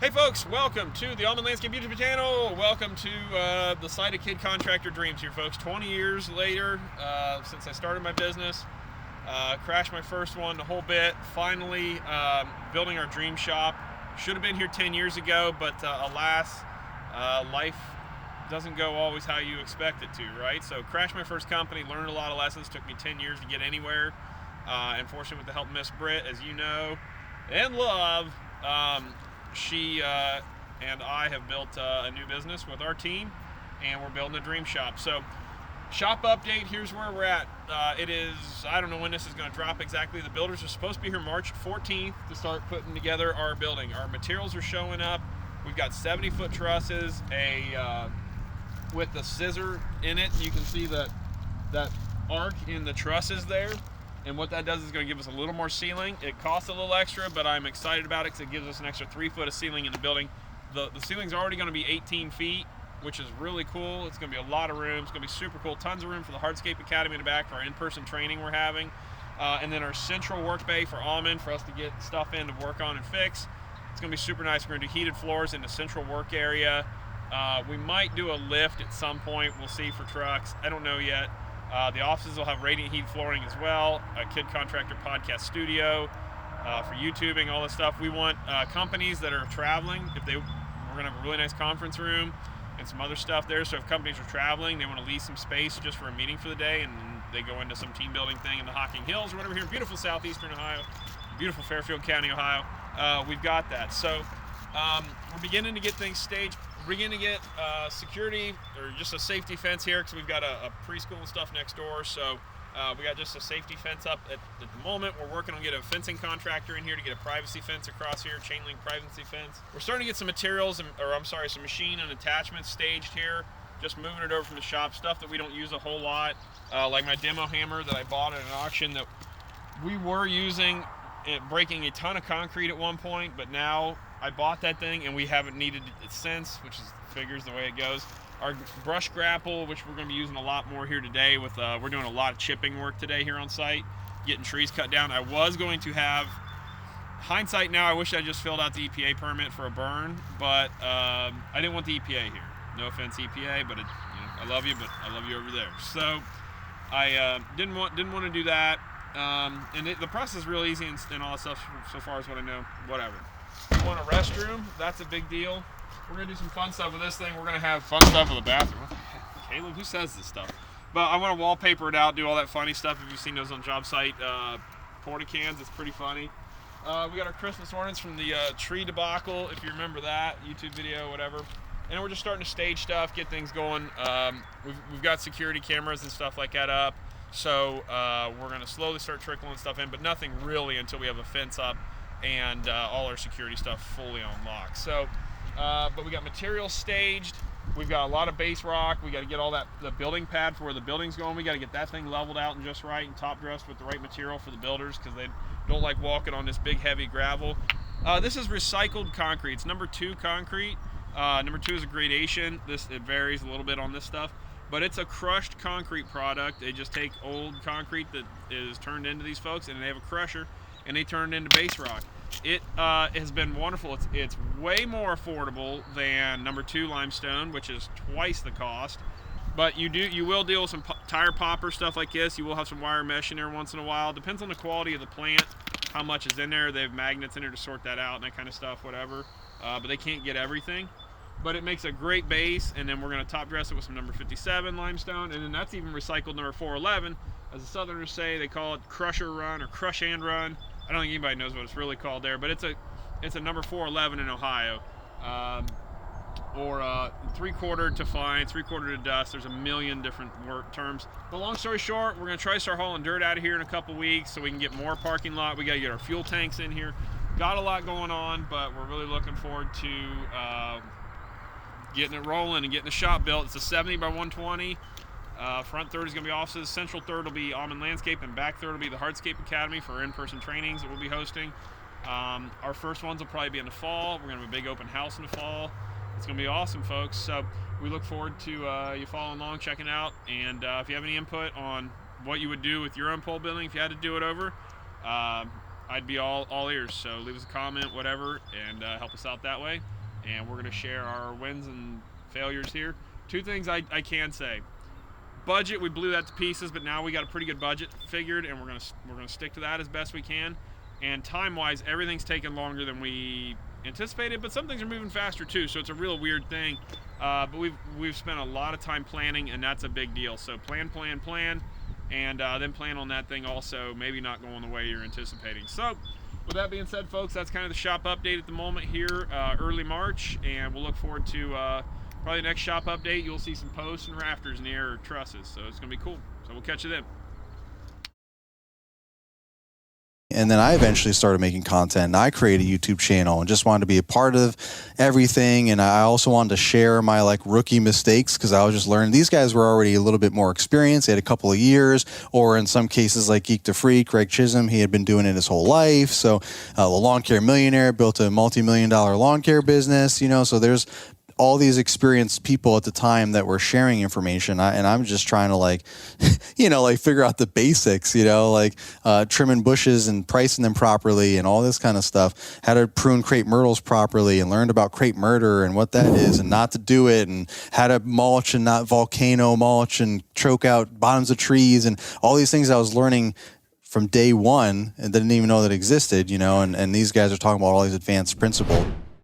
Hey folks, welcome to the Auman Landscape YouTube channel. Welcome to the Sighted Kid Contractor Dreams here, folks. 20 years later since I started my business. Crashed my first one the whole bit. Finally building our dream shop. Should have been here 10 years ago, but alas, life doesn't go always how you expect it to, right? So crashed my first company, learned a lot of lessons. Took me 10 years to get anywhere. Unfortunately, with the help of Miss Britt, as you know and love, she and I have built a new business with our team, and we're building a dream shop. So, shop update, here's where we're at. It is, I don't know when this is going to drop exactly. The builders are supposed to be here March 14th to start putting together our building. Our materials are showing up. We've got 70-foot trusses, with the scissor in it. You can see that arc in the trusses there. And what that does is going to give us a little more ceiling. It costs a little extra, but I'm excited about it because it gives us an extra 3 foot of ceiling in the building. The ceiling's already going to be 18 feet, which is really cool. It's going to be a lot of room. It's going to be super cool. Tons of room for the Hardscape Academy in the back for our in-person training we're having. And then our central work bay for Auman for us to get stuff in to work on and fix. It's going to be super nice. We're going to do heated floors in the central work area. We might do a lift at some point. We'll see for trucks. I don't know yet. The offices will have radiant heat flooring as well, a Kid Contractor podcast studio for YouTubing, all this stuff. We want companies that are traveling. We're going to have a really nice conference room and some other stuff there. So if companies are traveling, they want to lease some space just for a meeting for the day, and they go into some team building thing in the Hocking Hills or whatever here in beautiful southeastern Ohio, beautiful Fairfield County, Ohio. We've got that. So we're beginning to get things staged. We're beginning to get security or just a safety fence here because we've got a preschool and stuff next door. So we got just a safety fence up at the moment. We're working on getting a fencing contractor in here to get a privacy fence across here, chain link privacy fence. We're starting to get some materials, some machine and attachments staged here. Just moving it over from the shop, stuff that we don't use a whole lot, like my demo hammer that I bought at an auction that we were using, breaking a ton of concrete at one point, but now I bought that thing and we haven't needed it since, which figures the way it goes. Our brush grapple, which we're going to be using a lot more here today with, we're doing a lot of chipping work today here on site, getting trees cut down. I was going to have, hindsight now, I wish I just filled out the EPA permit for a burn, but I didn't want the EPA here. No offense, EPA, but I love you, but I love you over there. So I didn't want to do that. And the process is real easy and all that stuff so far as what I know, whatever. We want a restroom, that's a big deal. We're going to do some fun stuff with this thing. We're going to have fun stuff with the bathroom. What the heck? Caleb, who says this stuff? But I want to wallpaper it out, do all that funny stuff. If you've seen those on job site porta cans, it's pretty funny. We got our Christmas ornaments from the tree debacle, if you remember that, YouTube video, whatever. And we're just starting to stage stuff, get things going. We've got security cameras and stuff like that up. So we're going to slowly start trickling stuff in, but nothing really until we have a fence up and all our security stuff fully on lock. So, but we got materials staged. We've got a lot of base rock. We got to get all that, the building pad for where the building's going. We got to get that thing leveled out and just right and top dressed with the right material for the builders because they don't like walking on this big heavy gravel. This is recycled concrete. It's number 2 concrete. Number 2 is a gradation. It varies a little bit on this stuff, but it's a crushed concrete product. They just take old concrete that is turned into these folks, and they have a crusher, and they turn it into base rock. It has been wonderful. It's way more affordable than number 2 limestone, which is twice the cost. But you will deal with some tire popper stuff like this. You will have some wire mesh in there once in a while. Depends on the quality of the plant, how much is in there. They have magnets in there to sort that out and that kind of stuff, whatever. But they can't get everything. But it makes a great base, and then we're going to top dress it with some number 57 limestone, and then that's even recycled number 411. As the Southerners say, they call it crusher run or crush and run. I don't think anybody knows what it's really called there, but it's a number 411 in Ohio, or 3/4 to fine, 3/4 to dust. There's a million different terms. But long story short, we're going to try to start hauling dirt out of here in a couple weeks so we can get more parking lot. We got to get our fuel tanks in here. Got a lot going on, but we're really looking forward to getting it rolling and getting the shop built. It's a 70 by 120. Front third is going to be offices. Central third will be Auman Landscape, and back third will be the Hardscape Academy for in-person trainings that we'll be hosting. Our first ones will probably be in the fall. We're going to have a big open house in the fall. It's going to be awesome, folks. So we look forward to you following along, checking out. And if you have any input on what you would do with your own pole building, if you had to do it over, I'd be all ears. So leave us a comment, whatever, and help us out that way. And we're going to share our wins and failures here. Two things I can say. Budget, we blew that to pieces, but now we got a pretty good budget figured, and we're gonna stick to that as best we can. And time-wise, everything's taken longer than we anticipated, but some things are moving faster too. So it's a real weird thing. But we've spent a lot of time planning, and that's a big deal. So plan, and then plan on that thing also maybe not going the way you're anticipating. So with that being said, folks, that's kind of the shop update at the moment here, early March, and we'll look forward to probably the next shop update. You'll see some posts and rafters in the air, or trusses, so it's going to be cool. So we'll catch you then. And then I eventually started making content, and I created a YouTube channel and just wanted to be a part of everything. And I also wanted to share my like rookie mistakes, because I was just learning. These guys were already a little bit more experienced. They had a couple of years, or in some cases like Geek to Freak, Greg Chisholm, he had been doing it his whole life. So the lawn care millionaire built a multi-million-dollar lawn care business, you know, so there's all these experienced people at the time that were sharing information, and I'm just trying to like, you know, like figure out the basics, you know, like trimming bushes and pricing them properly and all this kind of stuff. How to prune crepe myrtles properly, and learned about crepe murder and what that is and not to do it, and how to mulch and not volcano mulch and choke out bottoms of trees, and all these things I was learning from day one and didn't even know that existed, you know, and these guys are talking about all these advanced principles.